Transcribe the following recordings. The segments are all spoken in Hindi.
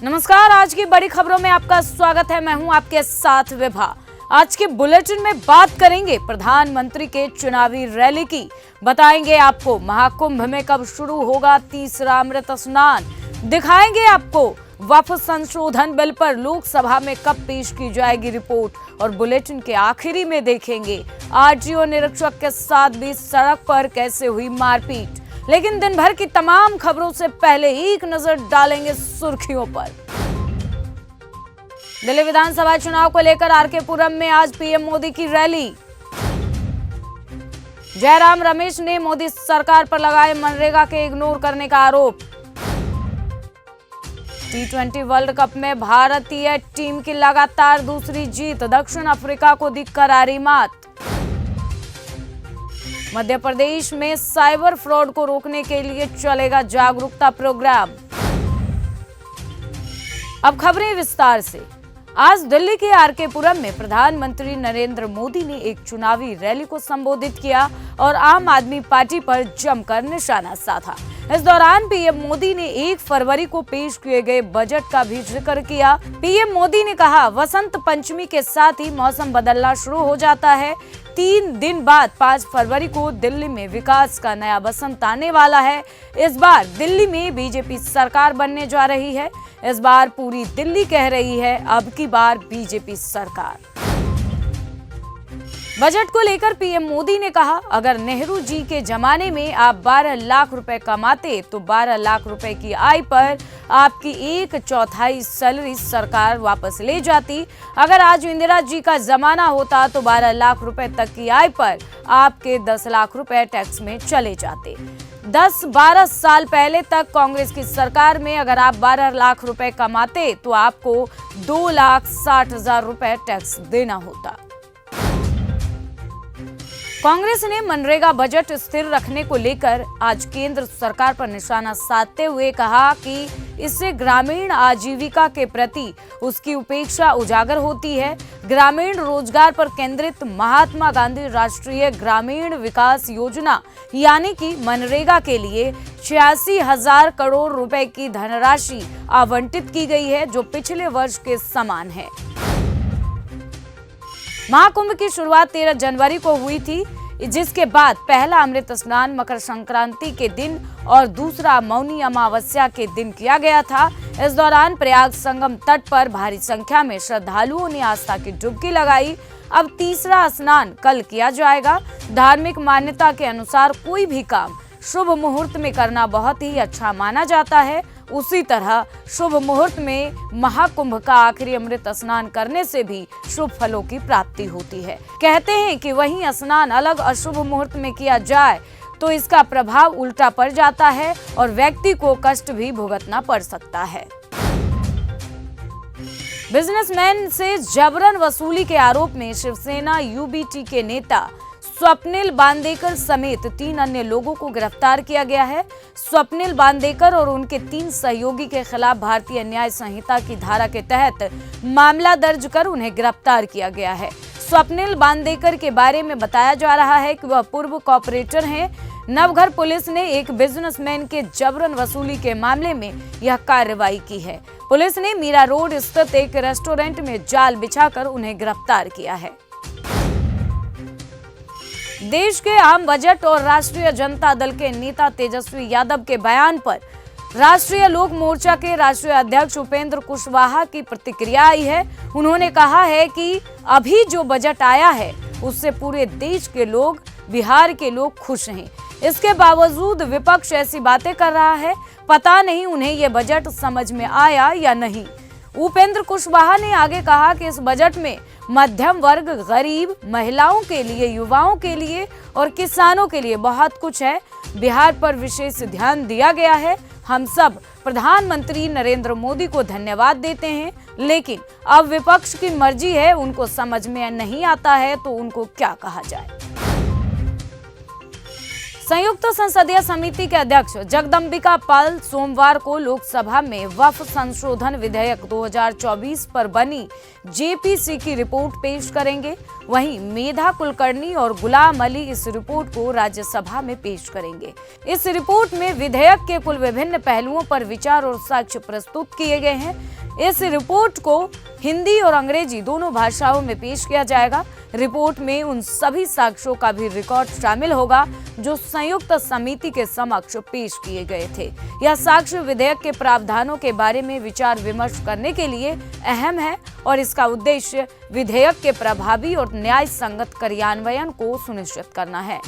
नमस्कार, आज की बड़ी खबरों में आपका स्वागत है। मैं हूं आपके साथ विभा। आज के बुलेटिन में बात करेंगे प्रधानमंत्री के चुनावी रैली की, बताएंगे आपको महाकुंभ में कब शुरू होगा तीसरा अमृत स्नान, दिखाएंगे आपको वक्फ संशोधन बिल पर लोकसभा में कब पेश की जाएगी रिपोर्ट, और बुलेटिन के आखिरी में देखेंगे आरटीओ निरीक्षक के साथ भी सड़क पर कैसे हुई मारपीट। लेकिन दिन भर की तमाम खबरों से पहले एक नजर डालेंगे सुर्खियों पर। दिल्ली विधानसभा चुनाव को लेकर आरके पुरम में आज पीएम मोदी की रैली। जयराम रमेश ने मोदी सरकार पर लगाए मनरेगा के इग्नोर करने का आरोप। T20 वर्ल्ड कप में भारतीय टीम की लगातार दूसरी जीत, दक्षिण अफ्रीका को दी करारी मात। मध्य प्रदेश में साइबर फ्रॉड को रोकने के लिए चलेगा जागरूकता प्रोग्राम। अब खबरें विस्तार से। आज दिल्ली के आरके पुरम में प्रधानमंत्री नरेंद्र मोदी ने एक चुनावी रैली को संबोधित किया और आम आदमी पार्टी पर जमकर निशाना साधा। इस दौरान पीएम मोदी ने 1 फरवरी को पेश किए गए बजट का भी जिक्र किया। पीएम मोदी ने कहा, वसंत पंचमी के साथ ही मौसम बदलना शुरू हो जाता है। 3 दिन बाद 5 फरवरी को दिल्ली में विकास का नया बसंत आने वाला है। इस बार दिल्ली में बीजेपी सरकार बनने जा रही है। इस बार पूरी दिल्ली कह रही है, अब की बार बीजेपी सरकार। बजट को लेकर पीएम मोदी ने कहा, अगर नेहरू जी के जमाने में आप 12 लाख रुपए कमाते तो 12 लाख रुपए की आय पर आपकी 1/4 सैलरी सरकार वापस ले जाती। अगर आज इंदिरा जी का जमाना होता तो 12 लाख रुपए तक की आय पर आपके 10 लाख रुपए टैक्स में चले जाते। 10-12 साल पहले तक कांग्रेस की सरकार में अगर आप 12 लाख रुपए कमाते तो आपको 2,60,000 रुपए टैक्स देना होता। कांग्रेस ने मनरेगा बजट स्थिर रखने को लेकर आज केंद्र सरकार पर निशाना साधते हुए कहा कि इससे ग्रामीण आजीविका के प्रति उसकी उपेक्षा उजागर होती है। ग्रामीण रोजगार पर केंद्रित महात्मा गांधी राष्ट्रीय ग्रामीण विकास योजना यानी कि मनरेगा के लिए 86,000 करोड़ रुपए की धनराशि आवंटित की गई है, जो पिछले वर्ष के समान है। महाकुंभ की शुरुआत 13 जनवरी को हुई थी, जिसके बाद पहला अमृत स्नान मकर संक्रांति के दिन और दूसरा मौनी अमावस्या के दिन किया गया था। इस दौरान प्रयाग संगम तट पर भारी संख्या में श्रद्धालुओं ने आस्था की डुबकी लगाई। अब तीसरा स्नान कल किया जाएगा। धार्मिक मान्यता के अनुसार कोई भी काम शुभ मुहूर्त में करना बहुत ही अच्छा माना जाता है। उसी तरह शुभ मुहूर्त में महाकुंभ का आखिरी अमृत स्नान करने से भी शुभ फलों की प्राप्ति होती है। कहते हैं कि वहीं स्नान अलग अशुभ मुहूर्त में किया जाए तो इसका प्रभाव उल्टा पड़ जाता है और व्यक्ति को कष्ट भी भुगतना पड़ सकता है। बिजनेसमैन से जबरन वसूली के आरोप में शिवसेना यूबीटी के नेता स्वप्निल बांदेकर समेत 3 अन्य लोगों को गिरफ्तार किया गया है। स्वप्निल बांदेकर और उनके 3 सहयोगी के खिलाफ भारतीय न्याय संहिता की धारा के तहत मामला दर्ज कर उन्हें गिरफ्तार किया गया है। स्वप्निल बांदेकर के बारे में बताया जा रहा है कि वह पूर्व कॉर्पोरेटर हैं। नवघर पुलिस ने एक बिजनेसमैन के जबरन वसूली के मामले में यह कार्रवाई की है। पुलिस ने मीरा रोड स्थित एक रेस्टोरेंट में जाल बिछाकर उन्हें गिरफ्तार किया है। देश के आम बजट और राष्ट्रीय जनता दल के नेता तेजस्वी यादव के बयान पर राष्ट्रीय लोक मोर्चा के राष्ट्रीय अध्यक्ष उपेंद्र कुशवाहा की प्रतिक्रिया आई है। उन्होंने कहा है कि अभी जो बजट आया है उससे पूरे देश के लोग, बिहार के लोग खुश हैं। इसके बावजूद विपक्ष ऐसी बातें कर रहा है, पता नहीं उन्हें ये बजट समझ में आया या नहीं। उपेंद्र कुशवाहा ने आगे कहा कि इस बजट में मध्यम वर्ग, गरीब, महिलाओं के लिए, युवाओं के लिए और किसानों के लिए बहुत कुछ है। बिहार पर विशेष ध्यान दिया गया है। हम सब प्रधानमंत्री नरेंद्र मोदी को धन्यवाद देते हैं, लेकिन अब विपक्ष की मर्जी है, उनको समझ में नहीं आता है तो उनको क्या कहा जाए। संयुक्त संसदीय समिति के अध्यक्ष जगदंबिका पाल सोमवार को लोकसभा में वक्फ संशोधन विधेयक 2024 पर बनी जेपीसी की रिपोर्ट पेश करेंगे। वहीं मेधा कुलकर्णी और गुलाम अली इस रिपोर्ट को राज्यसभा में पेश करेंगे। इस रिपोर्ट में विधेयक के कुल विभिन्न पहलुओं पर विचार और साक्ष्य प्रस्तुत किए गए हैं। इस रिपोर्ट को हिंदी और अंग्रेजी दोनों भाषाओं में पेश किया जाएगा। रिपोर्ट में उन सभी साक्ष्यों का भी रिकॉर्ड शामिल होगा जो संयुक्त समिति के समक्ष पेश किए गए थे। यह साक्ष्य विधेयक के प्रावधानों के बारे में विचार विमर्श करने के लिए अहम है और इसका उद्देश्य विधेयक के प्रभावी और न्याय संगत कार्यान्वयन को सुनिश्चित करना है।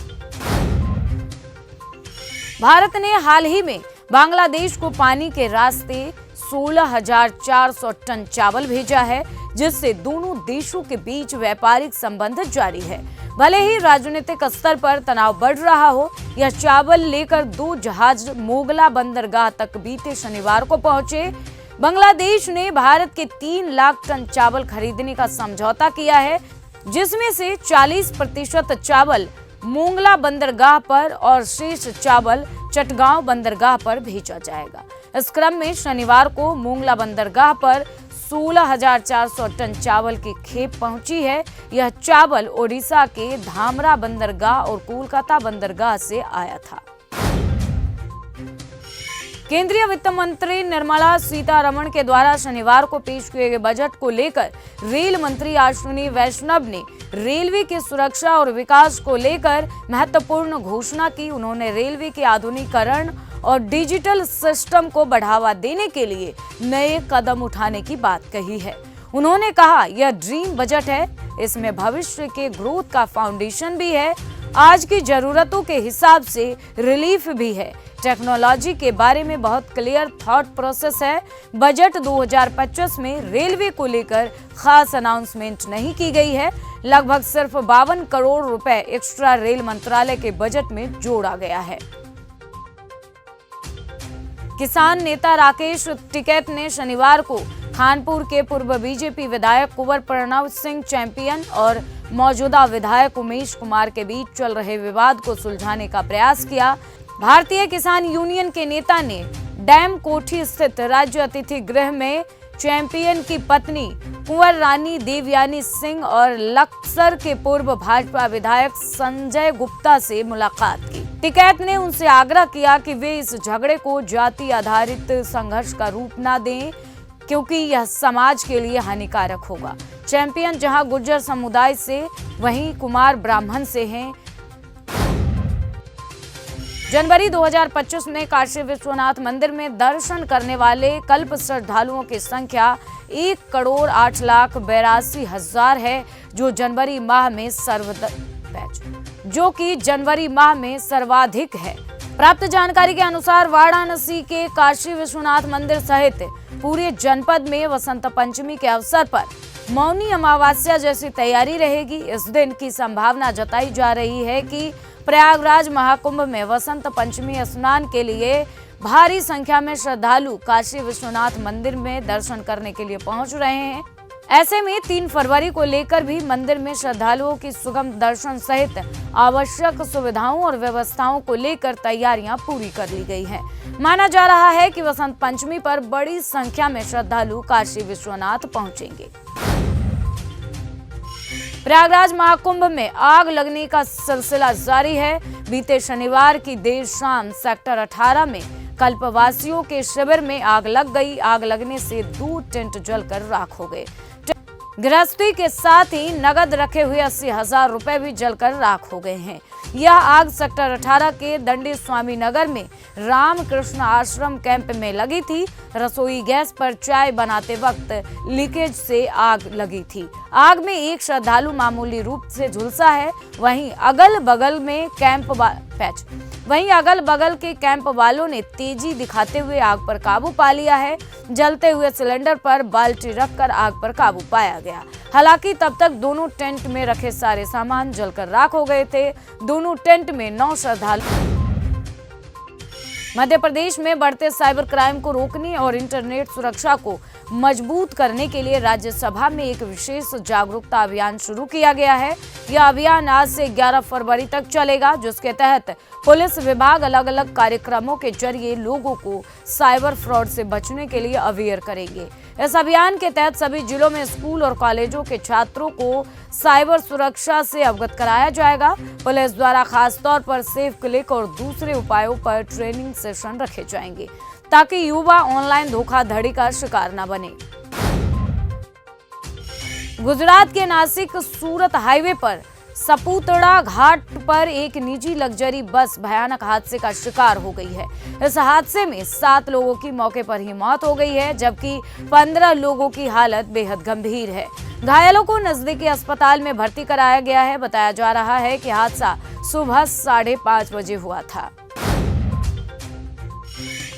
भारत ने हाल ही में बांग्लादेश को पानी के रास्ते 16,400 टन चावल भेजा है, जिससे दोनों देशों के बीच व्यापारिक संबंध जारी है। भले ही राजनीतिक स्तर पर तनाव बढ़ रहा हो, यह चावल लेकर 2 जहाज मोगला बंदरगाह तक बीते शनिवार को पहुंचे। बांग्लादेश ने भारत के 3 लाख टन चावल खरीदने का समझौता किया है, जिसमें से 40% चावल मोंगला बंदरगाह पर और शेष चावल चटगांव बंदरगाह पर भेजा जाएगा। इस क्रम में शनिवार को मोंगला बंदरगाह पर 16,400 टन चावल की खेप पहुंची है। यह चावल ओडिशा के धामरा बंदरगाह और कोलकाता बंदरगाह से आया था। केंद्रीय वित्त मंत्री निर्मला सीतारमण के द्वारा शनिवार को पेश किए गए बजट को लेकर रेल मंत्री अश्विनी वैष्णव ने रेलवे की सुरक्षा और विकास को लेकर महत्वपूर्ण घोषणा की। उन्होंने रेलवे के आधुनिकीकरण और डिजिटल सिस्टम को बढ़ावा देने के लिए नए कदम उठाने की बात कही है। उन्होंने कहा, यह ड्रीम बजट है, इसमें भविष्य के ग्रोथ का फाउंडेशन भी है, आज की जरूरतों के हिसाब से रिलीफ भी है, टेक्नोलॉजी के बारे में बहुत क्लियर थॉट प्रोसेस है। बजट 2025 में रेलवे को लेकर खास अनाउंसमेंट नहीं की गई है। लगभग सिर्फ 52 करोड़ रुपए एक्स्ट्रा रेल मंत्रालय के बजट में जोड़ा गया है। किसान नेता राकेश टिकैत ने शनिवार को खानपुर के पूर्व बीजेपी विधायक कुंवर प्रणव सिंह चैंपियन और मौजूदा विधायक उमेश कुमार के बीच चल रहे विवाद को सुलझाने का प्रयास किया। भारतीय किसान यूनियन के नेता ने डैम कोठी स्थित राज्य अतिथि गृह में चैंपियन की पत्नी कुंवर रानी देवयानी सिंह और लक्सर के पूर्व भाजपा विधायक संजय गुप्ता से मुलाकात की। टिकैत ने उनसे आग्रह किया कि वे इस झगड़े को जाति आधारित संघर्ष का रूप न दें, क्योंकि यह समाज के लिए हानिकारक होगा। चैंपियन जहां गुर्जर समुदाय से, वहीं कुमार ब्राह्मण से हैं। जनवरी 2025 में काशी विश्वनाथ मंदिर में दर्शन करने वाले कल्प श्रद्धालुओं की संख्या 1,08,82,000 है, जो जनवरी माह में सर्वाधिक है। प्राप्त जानकारी के अनुसार वाराणसी के काशी विश्वनाथ मंदिर सहित पूरे जनपद में वसंत पंचमी के अवसर पर मौनी अमावस्या जैसी तैयारी रहेगी। इस दिन की संभावना जताई जा रही है कि प्रयागराज महाकुंभ में वसंत पंचमी स्नान के लिए भारी संख्या में श्रद्धालु काशी विश्वनाथ मंदिर में दर्शन करने के लिए पहुंच रहे हैं। ऐसे में 3 फरवरी को लेकर भी मंदिर में श्रद्धालुओं की सुगम दर्शन सहित आवश्यक सुविधाओं और व्यवस्थाओं को लेकर तैयारियां पूरी कर ली गई हैं। माना जा रहा है कि वसंत पंचमी पर बड़ी संख्या में श्रद्धालु काशी विश्वनाथ पहुंचेंगे। प्रयागराज महाकुंभ में आग लगने का सिलसिला जारी है। बीते शनिवार की देर शाम सेक्टर 18 में कल्पवासियों के शिविर में आग लग गई। आग लगने से 2 टेंट जलकर राख हो गए। गृहस्थी के साथ ही नगद रखे हुए 80,000 रुपए भी जलकर राख हो गए हैं। यह आग सेक्टर 18 के दंडी स्वामी नगर में रामकृष्ण आश्रम कैंप में लगी थी। रसोई गैस पर चाय बनाते वक्त लीकेज से आग लगी थी। आग में एक श्रद्धालु मामूली रूप से झुलसा है। वहीं अगल बगल के कैंप वालों ने तेजी दिखाते हुए आग पर काबू पा लिया है। जलते हुए सिलेंडर पर बाल्टी रखकर आग पर काबू पाया गया। हालांकि तब तक दोनों टेंट में रखे सारे सामान जलकर राख हो गए थे। दोनों टेंट में 9 श्रद्धालु मध्य प्रदेश में बढ़ते साइबर क्राइम को रोकने और इंटरनेट सुरक्षा को मजबूत करने के लिए राज्यसभा में एक विशेष जागरूकता अभियान शुरू किया गया है। यह अभियान आज से 11 फरवरी तक चलेगा, जिसके तहत पुलिस विभाग अलग अलग कार्यक्रमों के जरिए लोगों को साइबर फ्रॉड से बचने के लिए अवेयर करेंगे। इस अभियान के तहत सभी जिलों में स्कूल और कॉलेजों के छात्रों को साइबर सुरक्षा से अवगत कराया जाएगा। पुलिस द्वारा खास तौर पर सेफ क्लिक और दूसरे उपायों पर ट्रेनिंग सेशन रखे जाएंगे, ताकि युवा ऑनलाइन धोखाधड़ी का शिकार न बने। गुजरात के नासिक सूरत हाईवे पर सपूतड़ा घाट पर एक निजी लग्जरी बस भयानक हादसे का शिकार हो गई है। इस हादसे में 7 लोगों की मौके पर ही मौत हो गई है, जबकि 15 लोगों की हालत बेहद गंभीर है। घायलों को नजदीकी अस्पताल में भर्ती कराया गया है। बताया जा रहा है कि हादसा सुबह 5:30 बजे हुआ था।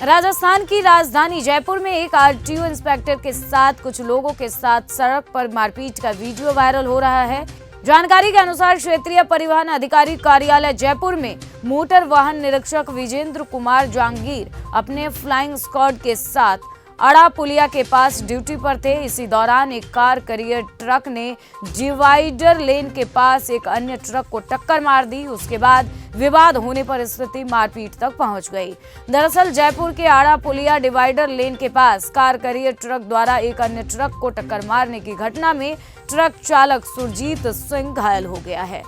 राजस्थान की राजधानी जयपुर में एक आरटीओ इंस्पेक्टर के साथ कुछ लोगों के साथ सड़क पर मारपीट का वीडियो वायरल हो रहा है। जानकारी के अनुसार क्षेत्रीय परिवहन अधिकारी कार्यालय जयपुर में मोटर वाहन निरीक्षक विजेंद्र कुमार जहांगीर अपने फ्लाइंग स्क्वाड के साथ अड़ा पुलिया के पास ड्यूटी पर थे। इसी दौरान एक कार कैरियर ट्रक ने डिवाइडर लेन के पास एक अन्य ट्रक को टक्कर मार दी। उसके बाद विवाद होने पर स्थिति मारपीट तक पहुंच गई। दरअसल जयपुर के आड़ा पुलिया डिवाइडर लेन के पास कार कैरियर ट्रक द्वारा एक अन्य ट्रक को टक्कर मारने की घटना में ट्रक चालक सुरजीत सिंह घायल हो गया है।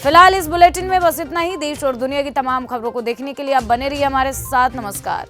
फिलहाल इस बुलेटिन में बस इतना ही। देश और दुनिया की तमाम खबरों को देखने के लिए आप बने रहिए हमारे साथ। नमस्कार।